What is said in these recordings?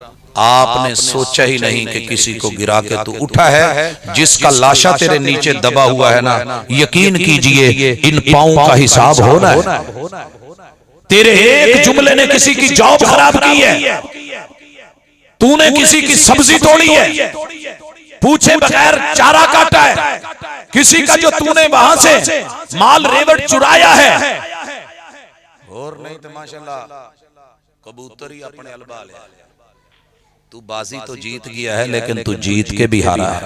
आपने सोचा ही नहीं कि किसी को गिरा के तू उठा है। जिसका लाशा तेरे नीचे दबा हुआ है ना, यकीन कीजिए इन पांवों का हिसाब होना है। तेरे एक जुमले ने किसी की जॉब खराब की है, तूने किसी की सब्जी तोड़ी है, पूछे बगैर चारा काटा है, किसी का जो तूने वहां से माल रेवड़ चुराया है। और नहीं तो माशाल्लाह कबूतर ही अपने अलबा ले। तू बाजी तो जीत गया है, लेकिन तू जीत के भी हारा है।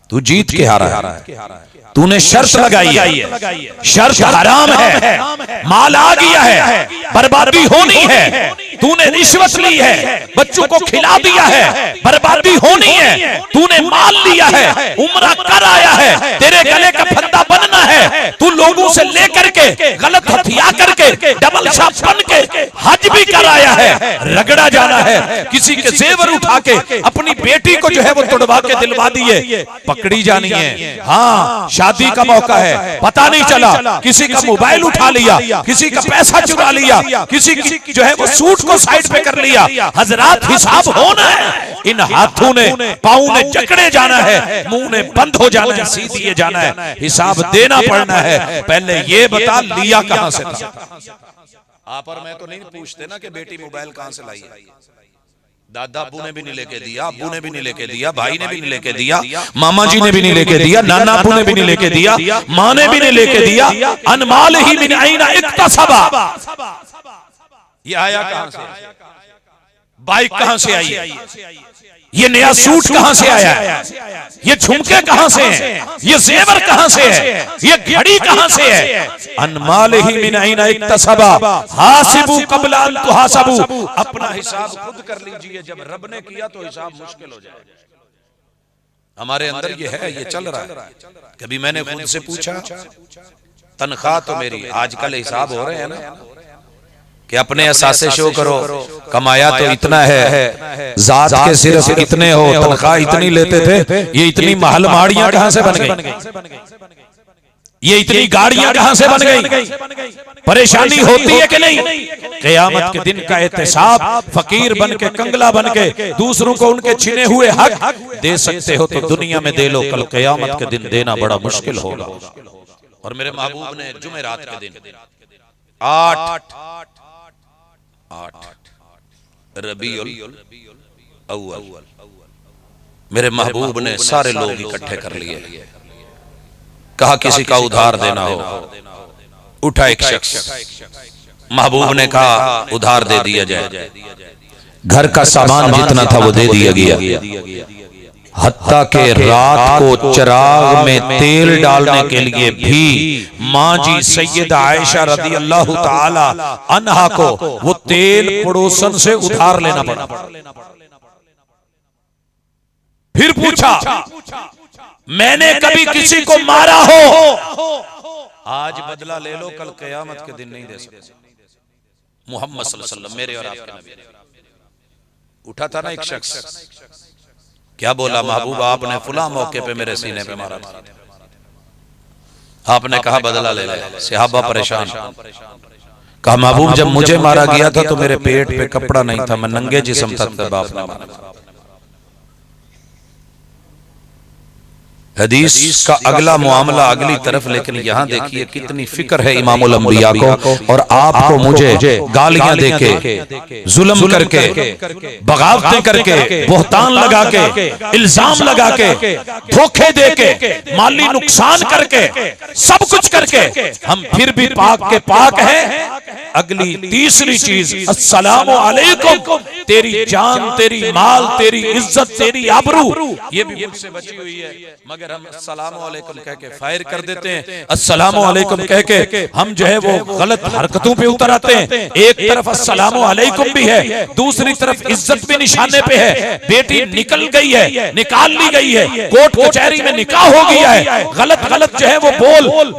तू जीत के हारा है। तूने शर्त लगाई है, शर्त हराम है, माल आ गया है, बर्बादी होनी है। तूने रिश्वत ली है, बच्चों को खिला दिया है, बर्बादी होनी है। तूने माल लिया है, उम्रा कर आया है, तेरे गले का फंदा बनना है। तू लोगों से लेकर के गलत हथिया करके डबल शॉप बन के हज भी कर आया है, रगड़ा जाना है। किसी के जेवर उठा के अपनी बेटी को जो है वो तुड़वा के दिलवा दिए, पकड़ी जानी है। हाँ, शादी का मौका है, पता नहीं चला, किसी का मोबाइल उठा लिया, किसी का पैसा चुरा लिया, किसी की जो है वो सूट को साइड पे कर लिया। हजरात हिसाब होना है। इन हाथों ने पाँव ने जकड़े जाना है, मुंह ने बंद हो जाना है, सीधे जाना है, हिसाब देना पड़ना है। पहले ये बता लिया कहां से था? आप और मैं तो नहीं पूछते ना कि बेटी मोबाइल कहां से लाई है। दादा अब्बू ने भी नहीं लेके दिया, अब्बू ने भी नहीं लेके दिया, भाई ने भी नहीं लेके दिया, मामा जी ने भी नहीं लेके दिया, नाना अब्बू ने भी नहीं लेके दिया, माँ ने भी नहीं लेके दिया। अनमाल ही मिन ऐना इक्तसबा। ये आया कहां से? बाइक कहां से आई? ये नया सूट कहां से आया? ये झुमके कहां से हैं? ये जेवर कहां से है? ये घड़ी कहां से है? अनमाल ही मिन ऐना इक्तसबा हासिबू कबला अन तुहासबू। अपना हिसाब खुद कर लीजिए, जब रब ने किया तो हिसाब मुश्किल हो जाएगा। हमारे अंदर ये है, ये चल रहा है। कभी मैंने खुद से पूछा, तनख्वाह तो मेरी, आजकल हिसाब हो रहे हैं ना कि अपने एहसासे शो करो, कमाया तो इतना है, जात के सिर्फ कितने हो, तनख्वाह इतनी लेते थे, ये इतनी महल माड़ियां कहां से बन गई, ये इतनी गाड़ियां कहां से बन गई? परेशानी होती है कि नहीं? क़यामत के दिन का एहतिसाब फकीर बन के, कंगला बन के दूसरों को उनके छिने हुए हक दे सकते हो तो दुनिया में दे लो, कल क़यामत के दिन देना बड़ा मुश्किल होगा। और मेरे महबूब ने जुमेरात के दिन 8 रबीउल अव्वल मेरे महबूब ने सारे लोग इकट्ठे कर लिए। कहा किसी का उधार देना हो। उठा एक शख्स, महबूब ने कहा उधार दे दिया जाए। घर का सामान जितना था वो दे दिया गया, हत्ता के रात को चिराग में तेल डालने के लिए भी माँ जी सैयदा आयशा रदी अल्लाह ताला अन्हा को वो तेल पड़ोसन से उधार लेना पड़ा। फिर पूछा, मैंने कभी किसी को मारा हो? आज बदला ले लो, कल क़यामत के दिन नहीं दे सकते। मोहम्मद सल्लल्लाहु अलैहि वसल्लम मेरे और आपके नबी। उठा था ना एक शख्स, क्या बोला? महबूब आपने फुला मौके पे मेरे सीने पे मारा था। आपने कहा बदला ले ले। सहाबा परेशान। कहा महबूब जब मुझे मारा गया था तो मेरे पेट पे कपड़ा नहीं था, मैं नंगे जिस्म था, तब आपने मारा। हदीस का अगला मामला अगली तरफ, लेकिन यहाँ देखिए कितनी फिक्र है इमामुल अंबिया को और आपको मुझे गालियां देके, जुल्म करके, बगावतें करके, बोहतान लगा के, इल्जाम लगा के, धोखे देके, माली नुकसान करके, सब कुछ करके हम फिर भी पाक के पाक हैं। अगली तीसरी चीज, अस्सलामु अलैकुम, तेरी जान, तेरी माल, तेरी इज्जत, तेरी आबरू, ये भी मुझसे बची हुई है, मगर हम अस्सलामु अलैकुम कह के फायर कर देते हैं। अस्सलामु अलैकुम कह के हम जो है वो गलत हरकतों पे उतर आते हैं। एक तरफ अस्सलामु अलैकुम भी है, दूसरी तरफ इज्जत भी निशाने पे है। बेटी निकल गई है, निकाल ली गई है, कोर्ट कचहरी में निकाह हो गया है, गलत गलत जो है वो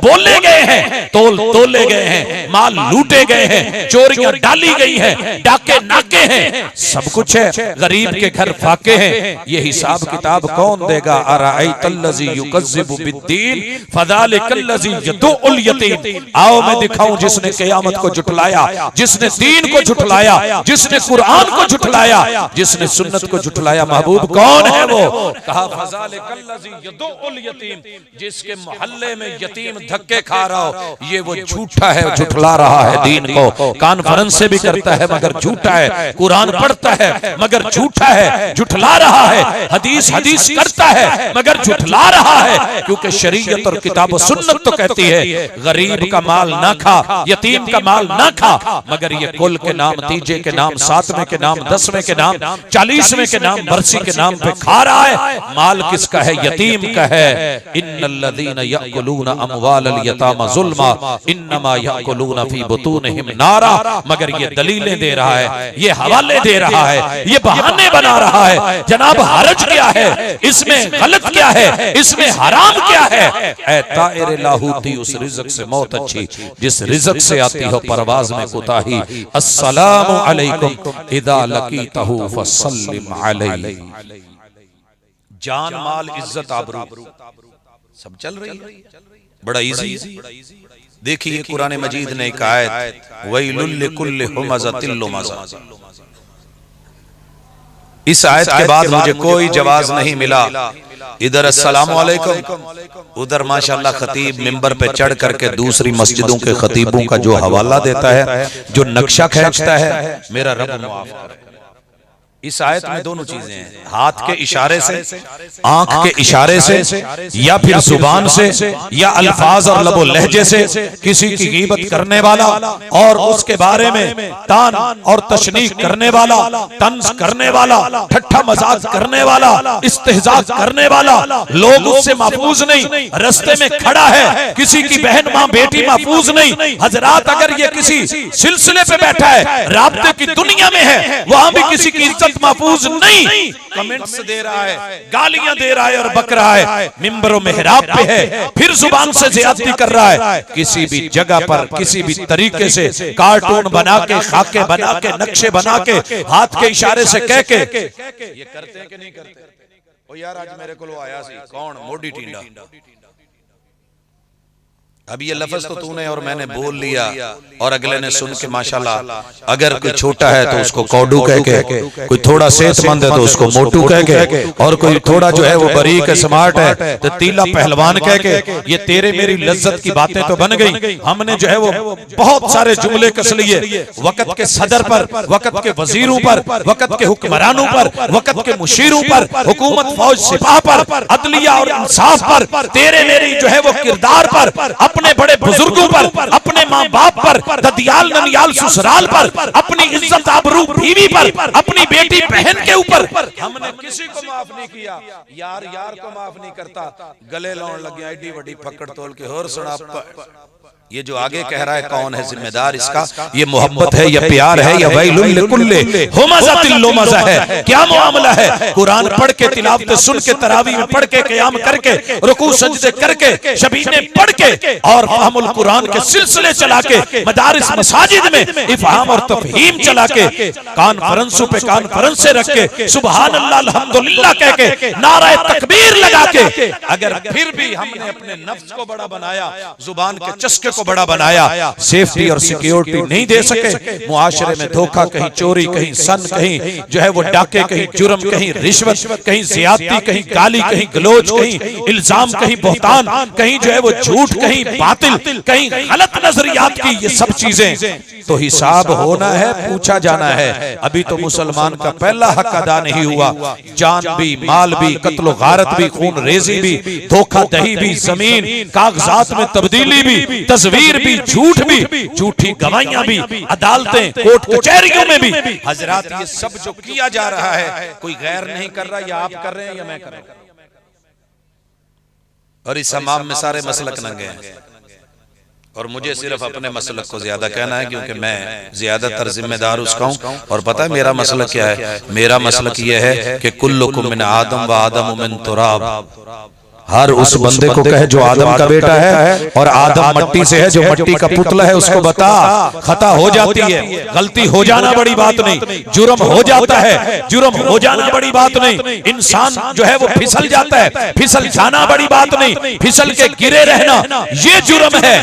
बोले गए हैं, तोले गए हैं, माल लूटे गए हैं, चोरियां डाली गई हैं, डाके नाके हैं, सब कुछ है। गरीब के घर फाके हैं। ये हिसाब किताब कौन देगा? अराअयतल अल्लज़ी युकज़्ज़िबु बिद्दीन फ़ज़ालिकल्लज़ी यदुउल यतीम। आओ मैं दिखाऊं जिसने क़यामत को झुठलाया, जिसने दीन को झुठलाया, जिसने कुरान को झुठलाया, जिसने सुन्नत को झुठलाया। महबूब कौन है वो? कहा फ़ज़ालिकल्लज़ी यदुउल यतीम, जिसके मोहल्ले में यतीम धक्के खा रहा हो, ये वो झूठा है, झुठला रहा है दीन को। कॉन्फ्रेंस से भी करता है मगर झूठा है, कुरान पढ़ता है मगर झूठा है, झुठला रहा है। हदीस करता है मगर झुठला रहा है, क्योंकि शरीयत और किताब सुन्नत तो कहती है गरीब का माल ना खा, यतीम का माल ना खा, मगर ये कुल के नाम, तीजे के नाम, सातवें के नाम, 10वें के नाम, 40वें के नाम, बरसी के नाम पे खा रहा है। माल किसका है? यतीम का है। इन्नल्लज़ीना यअकुलूना अमवालल यतामा ज़ुल्मा इन्नमा यअकुलूना फी बुतूनिहिम नारा। मगर ये दलीलें दे रहा है, ये हवाले दे रहा है, ये बहाने बना रहा है। जनाब हरज क्या है इसमें, गलत क्या है इसमें, हराम क्या है? ऐ ताइर लाहूती, उस रिज़्क से मौत अच्छी जिस रिज़्क से आती हो परवाज में कुताही। अस्सलामु अलैकुम इदा लकीतहु फसल्लिम अलैहि। जान माल इज्जत आबरू सब चल रही है, बड़ा इजी। देखिए कुरान मजीद ने एक आयत, वैलुल लिकुल्लि हुमज़तिल लुमज़ा। इस आयत के बाद मुझे कोई जवाब नहीं मिला। इधर अस्सलामु अलैकुम, उधर माशाल्लाह खतीब मिंबर पे चढ़ करके दूसरी मस्जिदों के खतीबों का जो हवाला देता है, जो नक्शा खींचता है, मेरा रब माफ करे। इस आयत में दोनों चीजें हैं, हाथ के इशारे से, आंख के इशारे से, या फिर जुबान से, या अल्फाज और लबो लहजे से किसी की गीबत करने वाला और उसके बारे में तान और तशनीक करने वाला, तंज करने वाला, ठट्ठा मजाक करने वाला, इस्तेहज़ा करने वाला, लोग उससे महफूज नहीं। रस्ते में खड़ा है, किसी की बहन मां बेटी महफूज नहीं। हजरात, अगर ये किसी सिलसिले पे बैठा है, राब्ते की दुनिया में है, वहां भी किसी की इज्जत महफूज नहीं। कमेंट्स दे रहा है, गालियां दे रहा है और बक रहा है, मिंबर और मेहराब पे है, फिर जुबान से ज़ियादती कर रहा है। किसी भी जगह पर किसी भी तरीके से कार्टून बना के, खाके बना के, नक्शे बना के, हाथ के इशारे से कह के, ये करते हैं कि नहीं करते? ओ यार आज मेरे को आया सी, कौन? मोडी टींडा। अब ये लफ्ज तो तूने और मैंने बोल लिया और अगले ने सुन के माशाल्लाह, अगर कोई छोटा है तो उसको कौडू कह के, कोई थोड़ा सेहतमंद है तो उसको मोटू कह के, और कोई थोड़ा जो है वो बरीक है, स्मार्ट है तो तीला पहलवान कह के। ये तेरे मेरी लज्जत की बातें तो बन गई। हमने जो है वो बहुत सारे जुमले कस लिए वक़्त के सदर पर, वक़्त के वजीरों पर, वक़्त के हुक्मरानों पर, वक़्त के मुशीरों पर, हुकूमत फौज सिपाह पर, अदलिया और इंसाफ पर, तेरे मेरी जो है वो किरदार पर, अपने बड़े बुजुर्गों पर, अपने माँ बाप पर, ददियाल ननियाल ससुराल पर, अपनी इज्जत आबरू बीवी पर, अपनी बेटी बहन के ऊपर हमने किसी को माफ नहीं किया। यार यार को माफ नहीं करता, गले लाउन लगे एडी बड़ी फकड़ तोल के। और सुना, ये जो आगे कह रहा है कौन है जिम्मेदार इसका? ये मोहब्बत है या प्यार है या वैलुल लिकुल्लि हुमज़तिल लुमज़ा है? क्या मामला है? कुरान पढ़ के, तिलावत सुन के, तरावी में पढ़ के, क़याम करके, रुकू सजदे करके, शबीने पढ़ के और फ़हमुल कुरान के सिलसिले चला के, मदारिस मसाजिद में इफ़हाम और तफ़हीम चला के, कॉन्फ्रेंसों पे कॉन्फ्रेंस से रख के, सुबहान अल्लाह अल्हम्दुलिल्लाह कह के, नारा तकबीर लगा के, अगर फिर भी हमने अपने नफ्स को बड़ा बनाया, जुबान के चस्के को बड़ा बनाया, सेफ्टी और सिक्योरिटी नहीं दे सके, मुआशरे में धोखा, कहीं चोरी, कहीं सन, कहीं जो है वो डाके, कहीं जुर्म, कहीं रिश्वत, कहीं ज़ियादती, कहीं गाली, कहीं गलोच, कहीं इल्जाम, कहीं बहतान, कहीं जो है वो झूठ, कहीं बातिल, कहीं गलत नजरियात की, ये सब चीजें तो हिसाब होना है, पूछा जाना है। अभी तो मुसलमान का पहला हक अदा नहीं हुआ। जान भी, माल भी, कत्लो गारत भी, खून रेजी भी, धोखा दही भी, जमीन कागजात में तब्दीली भी, तस्वीर भी, झूठ भी, झूठी गवाहियां भी, अदालतें, कोर्ट कचहरियों में भी। हजरात, ये सब जो किया जा रहा है, कोई गैर नहीं कर रहा, या आप कर रहे हैं या मैं कर रहा हूं। और इस हमाम में सारे मसलक नंगे हैं, और मुझे सिर्फ अपने मसलक को ज्यादा कहना है, क्योंकि मैं ज्यादातर जिम्मेदार उसका हूं। और पता है मेरा मसलक क्या है? मेरा मसलक यह है कि कुल्लुकुम मिन आदम व आदम मिन तुराब, हर उस बंदे को कहे जो आदम का बेटा है और आदम मट्टी से है, जो मट्टी का पुतला है, उसको बता खता हो जाती है, गलती हो जाना बड़ी बात नहीं, जुर्म हो जाता है, जुर्म हो जाना बड़ी बात नहीं, इंसान जो है वो फिसल जाता है, फिसल जाना बड़ी बात नहीं, फिसल के गिरे रहना ये जुर्म है,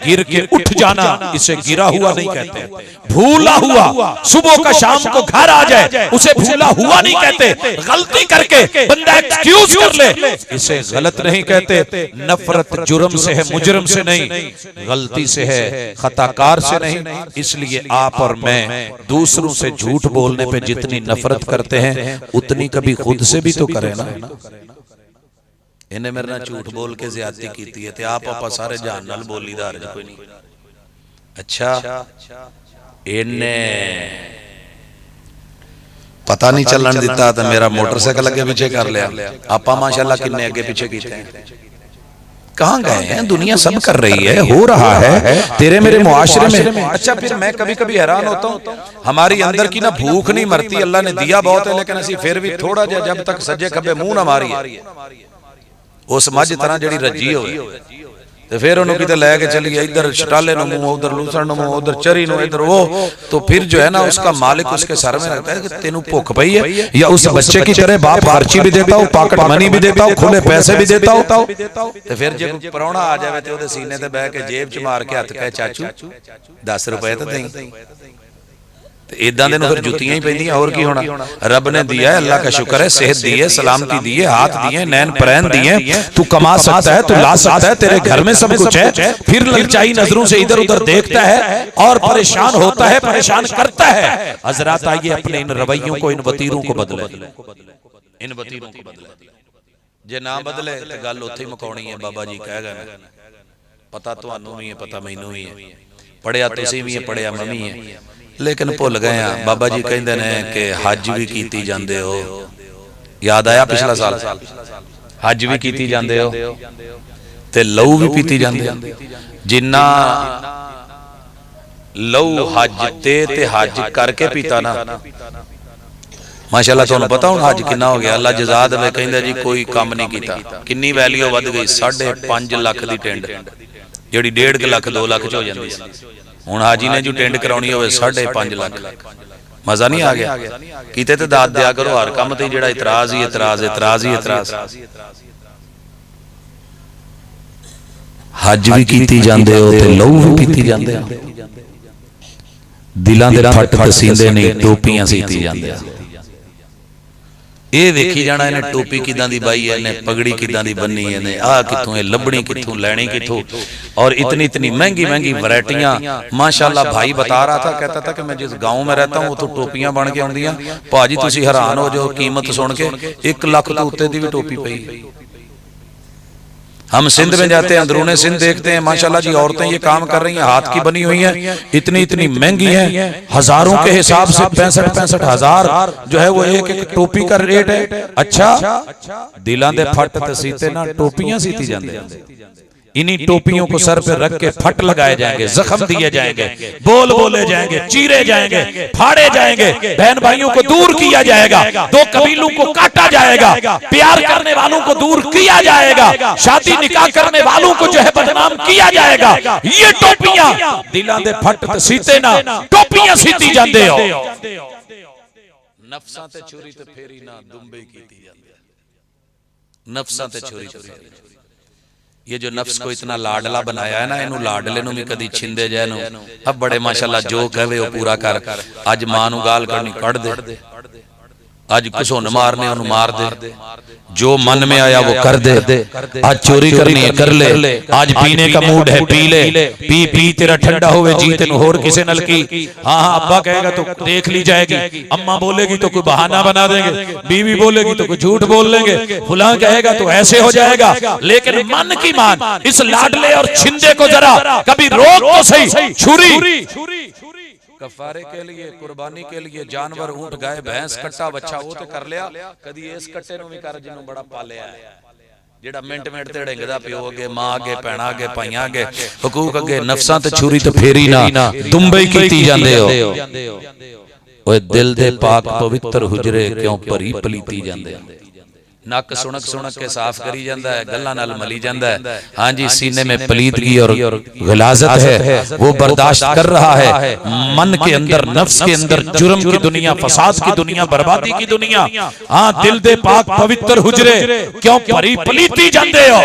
गिर के उठ जाना इसे गिरा हुआ नहीं कहते। भूला हुआ सुबह का शाम को घर आ जाए उसे भूला हुआ नहीं कहते। गलती करके बंदा एक्सक्यूज कर ले इसे गलत नहीं कहते। नफरत जुर्म से है, मुजरम से नहीं, गलती से है, खताकार से नहीं। इसलिए आप और मैं दूसरों से झूठ बोलने पे जितनी नफरत करते हैं उतनी कभी खुद से भी तो करें ना। इन्हें मेरे ना झूठ बोल के ज्यादती की है, आप आपा सारे जान नाल बोलीदार कोई नहीं। अच्छा इन्हें पता नहीं चलन दिता तो मेरा मोटरसाइकिल अगे पीछे कर लिया। आपा माशाल्लाह किन्ने अगे पीछे कीते हैं। कहां गए हैं? दुनिया सब कर रही है, हो रहा है तेरे मेरे मुआशरे में। अच्छा फिर मैं कभी कभी हैरान होता हूं, हमारी अंदर की ना भूख नहीं मरती, अल्लाह ने दिया बहुत है लेकिन असी फिर भी थोड़ा जा जब तक सज्जे खब्बे मुंह ना मारी उस मझ तरह जड़ी रजी होवे तो फिर उन्होंने किते लेके चलिए, इधर शटाले नु मुंह, उधर लूसण नु मुंह, उधर चरी नु, इधर वो, तो फिर जो है ना उसका मालिक उसके सर में रखता है कि तेनू भुख पई है। या उस बच्चे की तरह बाप खर्ची भी देता हूं, पॉकेट मनी भी देता हूं, खुले पैसे भी देता हूं। तो फिर जब परौना आ जाए तो ओदे सीने ते बह के जेब च मार के हथ कहे चाचू 10 रुपए तो दें। इदा दे फिर जुतियां ही पैंदियां, और की होना। रब ने दिया है, अल्लाह का शुक्र है, सेहत दी है, सलामती दी है, हाथ दिए, नैन परैन दिए, तू कमा सकता है, तू ला सकता है, तेरे घर में सब कुछ है। फिर ललचाई नजरों से इधर उधर देखता है और परेशान होता है, परेशान करता है। हजरात आइए अपने इन रवैयों को, इन वतीरों को बदले, इन वतीरों को बदले। जे ना बदले तो गल उत्थे मुकाउणी है। बाबा जी कह गए पता तुहानू भी है, पता मैनू भी है, पढ़िया तुसीं भी है, पढ़िया मैं भी है, लेकिन भुल गए हैं। बाबा जी कहते हैं कि हज भी कीती जांदे हो। याद आया पिछला साल हज भी कीती जांदे हो ते लहू भी पीती जांदे। जिन्ना लहू हज ते हज करके पीता ना, माशाल्लाह तुहानू पता हुण हज किन्ना हो गया। अल्लाह जज़ा देवे। कहंदे जी कोई काम नहीं कीता, किन्नी वैल्यू वध गई। 5.5 लाख दी टेंड जिहड़ी 1.5 लाख 2 लाख च हो जांदी सी, हुण हाजी ने जो टेंड कराउणी होवे 5.5 लाख। मजा नहीं आ गया? कीते ते दाद दिया करो, हर काम ते जिहड़ा इतराज ही इतराज, इतराज ही इतराज। हज भी कीती जांदे हो ते लहू भी पीती जांदे हो। दिलां दे फट तसींदे नहीं, टोपियां सीती जांदे। ये वेखी जाना इन्हें टोपी किदां दी बाई है, इन्हें पगड़ी किदां दी बन्नी है, इन्हें आ कित्थों है, लबनी कित्थों, लैनी कित्थों, और इतनी इतनी महंगी महंगी वैरायटियां। माशाल्लाह भाई बता रहा था, कहता था कि मैं जिस गांव में रहता हूं तो टोपियां बन के आउंदियां। भाजी तुसीं हैरान हो जाओ कीमत सुन के, 1 लाख तो उत्ते दी भी टोपी पई। हम सिंध में जाते हैं, अंदरूने सिंध देखते हैं, माशाल्लाह जी औरतें ये काम कर रही हैं, हाथ की बनी हुई हैं, इतनी इतनी महंगी हैं, हजारों के हिसाब से 65 हजार जो है वो एक एक टोपी का रेट है। अच्छा दिलां दे फट ते सीते ना टोपियां सीती जांदे। इन्हीं टोपियों को सर पे रख के फट लगाए जाएंगे, जख्म दिए जाएंगे, बोल बोले जाएंगे, चीरे जाएंगे, फाड़े जाएंगे, बहन भाइयों को दूर किया जाएगा, 2 कबीलों को काटा जाएगा, प्यार करने वालों को दूर किया जाएगा, शादी निकाह करने वालों को जो है बदनाम किया जाएगा। ये टोपियां दिलां दे फट ते सीते ना टोपियां सीती जांदे हो। नफ्सां ते चोरी ते फेरी ना दुंबे कीती जांदी। नफ्सां ते चोरी ते फेरी। ये जो नफ्स को इतना लाडला बनाया है ना, इनू लाडले नू भी कदी छिंदे जाए नू। अब बड़े माशाल्लाह जो कहे वो पूरा कर। अज मां नू गाल करनी कढ़ दे, अज घसुन मारने ओनू मार दे, जो मन में आया वो कर दे। आज चोरी करनी है कर ले, आज पीने का मूड है पी ले, पी पी तेरा ठंडा होवे जी तेनू होर किसे नल की। हाँ हाँ अब्बा कहेगा तो देख ली जाएगी, अम्मा बोलेगी तो कोई बहाना बना देंगे, बीवी बोलेगी तो कोई झूठ बोल लेंगे, फुलां कहेगा तो ऐसे हो जाएगा। लेकिन मन की मान इस लाडले और छिंदे को जरा कभी रोक तो सही। छुरी कफारे के लिए, कुर्बानी के लिए जानवर, ऊंट, गाय, भैंस, कट्टा बच्चा वो तो कर लिया। कदी इस कट्टे नूं भी कर जिन्हों बड़ा पालिया है, जेड़ा मिंट मिंट ते ढिंगदा पियो अगे, मां अगे, भैणा अगे, भाइयां अगे, हुकूक अगे। नफसां ते छुरी ते फेरी ना दुंबई कीती जांदे हो। ओए दिल दे पाक पवित्र हुजरे क्यों भरी पलीती जांदे। नक सुणक सुणक के साफ करी जाता है, गल्लां नाल मली जाता है। हाँ जी, सीने में पलीदगी और गलाजत है, वो बर्दाश्त कर रहा है। मन के अंदर, नफ्स के अंदर जुर्म की दुनिया, फसाद की दुनिया, बर्बादी की दुनिया। हाँ, दिल दे पाक पवित्र हुजरे क्यों भरी पलीती जाते हो?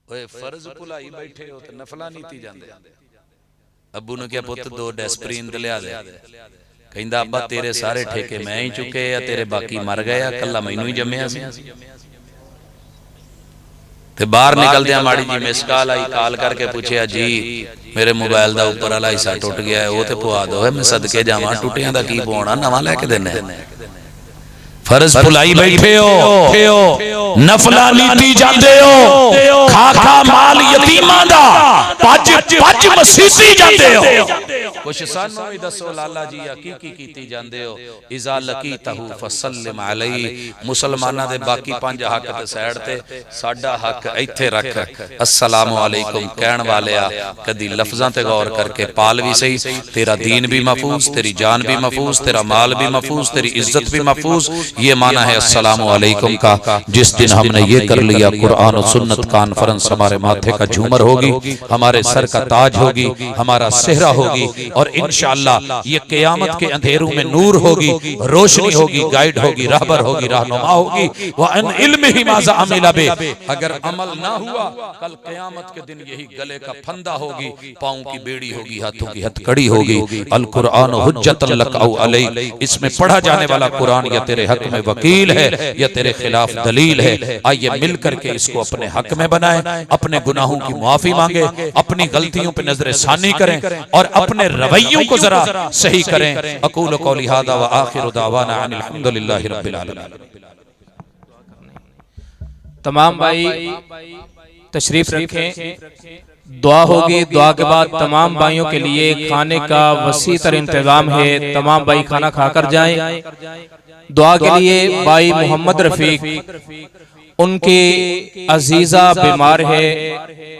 ओए फर्ज भुलाई बैठे हो ते नफला नीति जांदे। अब्बू ने क्या पुत 2 डेस्परीन ते लिया दे। कहंदा अब्बा तेरे सारे ठेके मैं ही चुके या तेरे बाकी मर गए, कला मैनू ही जम्मिया सी। ते बाहर निकलदे माड़ी जी मिस कॉल आई, कॉल करके पूछया जी मेरे मोबाइल दा ऊपर वाला हिस्सा टुट गया है, वो ते पवा दो। मैं सदके जावां, टुटियां दा की पवाना, नवां लेके देना। फर्ज भुलाई बैठे हो, नफला नीति जाते हो, खा खा माल यतीमां दा पज पज मसीती जाते हो। कुछ सानू भी दसो लाला जी की कीती जांदे हो? इज़ा लकीतहु फसल्लिम अलैहि। मुसलमानां दे बाकी 5 हक ते साइड ते, साडा हक इत्थे रख। अस्सलामु अलैकुम कहण वालिया कदी लफ्जां ते गौर करके पाल भी सही। तेरा दीन भी महफूज, तेरी जान भी महफूज, तेरा माल भी महफूज, तेरी इज्जत भी महफूज। ये माना है अस्सलामु अलैकुम का। जिस दिन हमने ये कर लिया, कुरान और सुन्नत कॉन्फ्रेंस हमारे माथे का झूमर होगी, हमारे सर का ताज होगी, हमारा सेहरा होगी, और इंशाअल्लाह ये क़यामत के अंधेरों में नूर होगी, रोशनी होगी, गाइड होगी, रहबर होगी, रहनुमा होगी। व अन इल्मिही माज़ा अमिला बि। अगर अमल ना हुआ, कल क़यामत के दिन यही गले का फंदा होगी, पाँव की बेड़ी होगी, हाथों की हथकड़ी होगी। अल कुरान हुज्जतन लक औ अलैक। इसमें पढ़ा जाने वाला कुरान या तेरे हक में वकील है या तेरे खिलाफ दलील है। आइए मिलकर के इसको अपने हक में बनाएं, अपने गुनाहों की माफी मांगे, अपनी गलतियों पे नजर सानी करें और अपने रवैयों को जरा सही करें। अकूलु कौली हादा व आखिरु दावाना अनिल हम्दुलिल्लाहि रब्बिल आलमीन। तमाम भाई तशरीफ रखें, दुआ होगी। दुआ के बाद तमाम भाइयों के लिए खाने का वसी तर इंतजाम है, तमाम भाई खाना खाकर जाएं। दुआ के लिए भाई मोहम्मद रफीक, उनकी अजीजा बीमार है,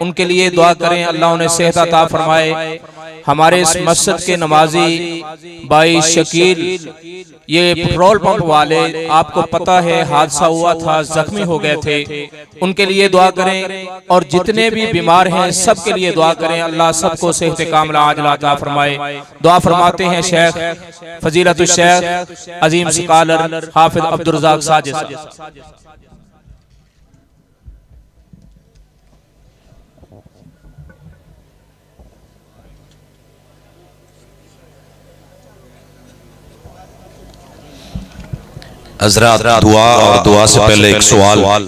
उनके लिए दुआ करें, अल्लाह उन्हें सेहत अता फरमाए। हमारे इस मस्जिद के नमाजी भाई शकील, ये पेट्रोल पंप वाले, आपको पता है हादसा हुआ था, जख्मी हो गए थे, उनके लिए दुआ करें। और जितने भी बीमार हैं सबके लिए दुआ करें, अल्लाह सबको सेहत कामिला आजिला अता फरमाए। दुआ फरमाते हैं शेख फजीलतुल शेख अजीम स्कॉलर हाफिज अब्दुल रज़ाक साजिद। हज़रात दुआ, और दुआ से पहले एक सवाल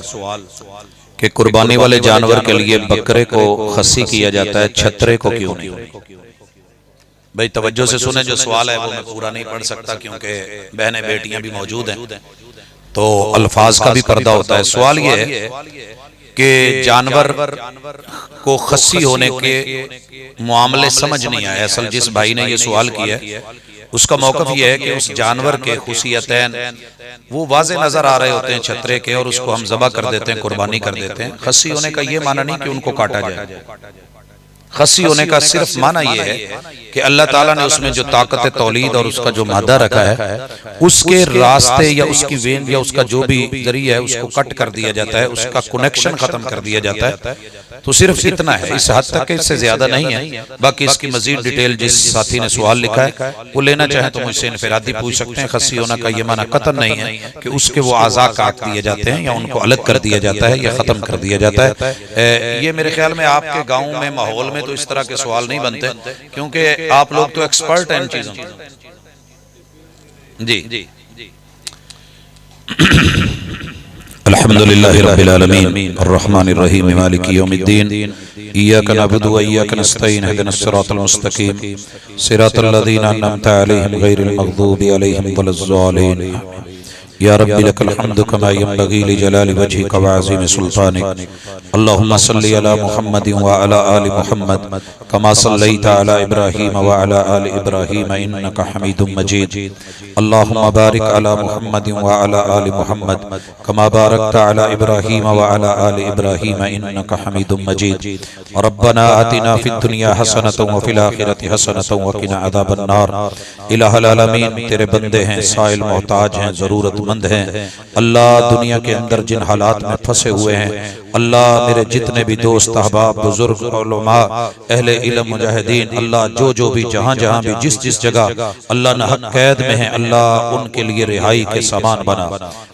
कि कुर्बानी वाले जानवर के लिए बकरे को खस्सी किया जाता है, छतरे को क्यों नहीं? भाई तवज्जो से सुने, जो सवाल है वो मैं पूरा नहीं पढ़ सकता क्योंकि बहनें बेटियां भी मौजूद हैं, तो अल्फाज का भी पर्दा होता है। सवाल ये है कि जानवर को खस्सी होने के मामले समझ नहीं आए। असल जिस भाई ने ये सवाल किया उसका मौक़िफ़ ये है कि उस जानवर के खुसियतैन वो वाज़े नजर आ रहे होते हैं छतरे के, और उसको हम ज़बह कर देते हैं, कुर्बानी कर देते हैं। खस्सी होने का ये माना नहीं कि उनको काटा जाए। खस्सी होने का सिर्फ माना ये है कि अल्लाह ताला ने उसमें जो ताकत तौलीद और उसका जो मादा रखा है, उसके रास्ते या उसकी वेन या उसका जो भी जरिया है उसको कट कर दिया जाता है, उसका कनेक्शन खत्म कर दिया जाता है। तो सिर्फ इतना है, इस हद तक, इससे ज्यादा नहीं है। बाकी इसकी मजीद डिटेल जिस साथी ने सवाल लिखा है वो लेना चाहे तो मुझसे इनफरादी पूछ सकते हैं। खस्सी होना का ये माना कतन नहीं है कि उसके वो आज़ा काट दिए जाते हैं या उनको अलग कर दिया जाता है या खत्म कर दिया जाता है। ये मेरे ख्याल में आपके गाँव में माहौल में तो इस तरह के सवाल नहीं बनते, क्योंकि आप लोग तो एक्सपर्ट हैं इन चीजों जी। अल्हम्दुलिल्लाहि रब्बिल आलमीन अर्रहमानिर रहीम मालिकि यौमिद्दीन इय्याका नअबुदु व इय्याका नस्तईन इहदिनस सिरातल मुस्तकीम सिरातल लज़ीना अनअमता अलैहिम गैरिल मग़दूबि अलैहिम वलज़्ज़ालिन। या रब्बी लकल हम्दु कमा यंबगी लिजलालि वजहिका व अज़ीमि सुल्तानिक। अल्लाहुम्मा सल्लि अला मुहम्मदिन व अला आलि मुहम्मद कमा सल्लैता अला इब्राहीम व अला आलि इब्राहीम इन्नका हमीदुम मजीद। अल्लाहुम्मा बारिक अला मुहम्मदिन व अला आलि मुहम्मद कमा बारकता अला इब्राहीम व अला आलि इब्राहीम इन्नका हमीदुम मजीद। रब्बना आतिना फिद दुनिया हसनतन व फिल आखिरति हसनतन व किना अज़ाबन नार। इलाहुल आलमीन, तेरे बंदे हैं, साइल मोहताज हैं, ज़रूरत ज़रूरतमंद हैं। अल्लाह दुनिया के अंदर जिन हालात में फंसे हुए हैं, अल्लाह मेरे जितने भी दोस्त अहबाब बुजुर्ग उलमा अहले इल्म मुजाहिदीन, अल्लाह जो भी जहाँ जहाँ भी जिस जिस जगह अल्लाह नाहक कैद में है, अल्लाह उनके लिए रिहाई के सामान बना।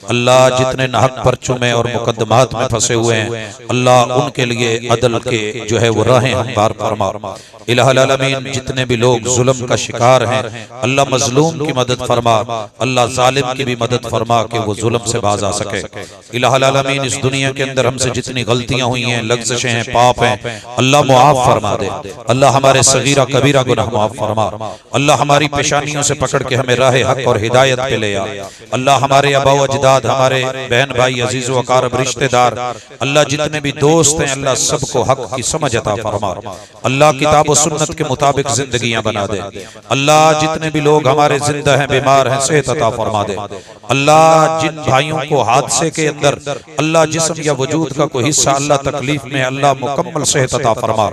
अल्लाह जितने नाहक परचों में और मुकदमात में फंसे हुए हैं, अल्लाह उनके लिए अदल के जो है वो राहें हमवार फरमा। इलाहुल आलमीन जितने भी लोग जुल्म का शिकार हैं, अल्लाह मजलूम की मदद फरमा, अल्लाह जालिम की भी मदद फरमा कि वो जुल्म से बाज आ सके। इलाहुल आलमीन इस दुनिया के अंदर हमसे जितनी गलतियां हुई हैं, लग़्ज़िशें हैं, पाप हैं, अल्लाह मुआफ फरमा दे। अल्लाह हमारे सगीरा कबीरा गुनाह मुआफ फरमा। अल्लाह हमारी पेशानियों से पकड़ के हमें राह हक और हिदायत पे ले आ। अल्लाह हमारे आबा व अजदाद, हमारे बहन भाई, अजीज व अकारब रिश्तेदार, अल्लाह जितने भी दोस्त हैं, अल्लाह सबको हक की समझ अता फरमा। अल्लाह किताब व सुन्नत के मुताबिक जिंदगियां बना दे। अल्लाह जितने भी लोग हमारे जिंदा हैं, बीमार हैं, सेहत अता फरमा दे। अल्लाह जिन भाइयों को हादसे के अंदर अल्लाह जिस्म या वजूद का कोई हिस्सा अल्लाह तकलीफ में, अल्लाह मुकम्मल सेहत अता फरमा।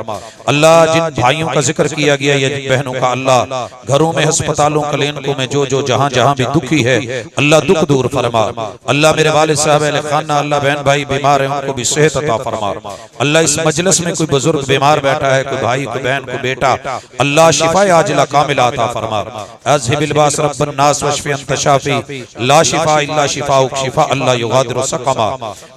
अल्लाह जिन भाइयों का जिक्र किया गया या जिन बहनों का, अल्लाह घरों में, अस्पतालों, क्लिनिकों में जो जहां जहां भी दुखी है, अल्लाह दुख दूर फरमा। अल्लाह मेरे वालिद साहब अहले खाना, अल्लाह बहन भाई बीमार है, उनको भी सेहत अता फरमा। अल्लाह इस मजलिस में कोई बुजुर्ग बीमार बैठा है, कोई भाई, कोई बहन, कोई बेटा, अल्लाह शिफाए आजिला कामिला अता फरमा। अज़हिबिल बास रब्बन नास वशफि अंत शाफी ला शिफा इल्ला शिफाउक शिफा अल्लाह युगादिरु सकमा।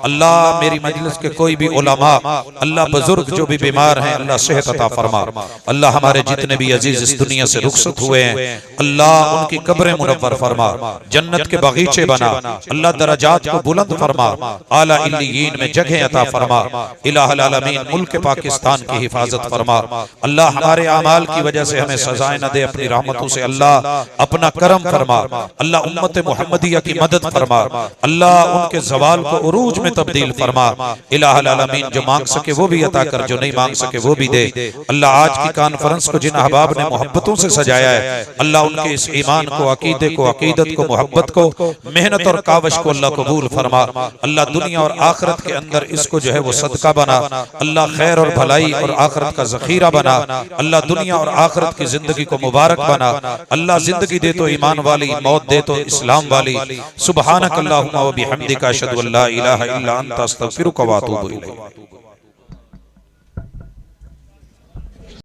अल्लाह मेरी मजलिस के कोई भी उलमा, अल्लाह बुजुर्ग जो भी बीमार हैं, अल्लाह सेहत अता फरमा। अल्लाह हमारे जितने भी अजीज इस दुनिया से रुखसत हुए हैं, अल्लाह उनकी कब्रें मुनव्वर फरमा, जन्नत के बगीचे बना। अल्लाह दरजात को बुलंद फरमा, आला इल्लियीन में जगह अता फरमा। इलाहुल आलमीन मुल्क पाकिस्तान की हिफाजत फरमा। अल्लाह हमारे अमाल की वजह से हमें सजाएं न दे, अपनी रहमतों से अल्लाह अपना करम फरमा। अल्लाह उम्मत मुहम्मदिया की मदद फरमा। अल्लाह उनके ज़वाल को उरूज में तब्दील फरमा। इलाहुल आलमीन जो मांग सके वो भी अता कर, जो नहीं मांग सके वो भी दे। अल्लाह आज की कॉन्फ्रेंस को जिन अहबाब ने मोहब्बतों से सजाया है, अल्लाह उनके इस ईमान को, अकीदे को, अकीदत को, मोहब्बत को, मेहनत और कावश को अल्लाह कबूल फरमा। अल्लाह दुनिया और आखिरत के अंदर इसको जो है वो सदका बना। अल्लाह खैर और भलाई और आखिरत का ज़खीरा बना। अल्लाह दुनिया और आखिरत की जिंदगी को मुबारक बना। अल्लाह जिंदगी दे तो ईमान वाली, मौत दे तो इस्लाम वाली। सुब्हानक अल्लाहुम्मा व बिहम्दिका अशहदु अल्ला इलाहा इल्ला अंता अस्तगफिरुका व अतूबु इलैक।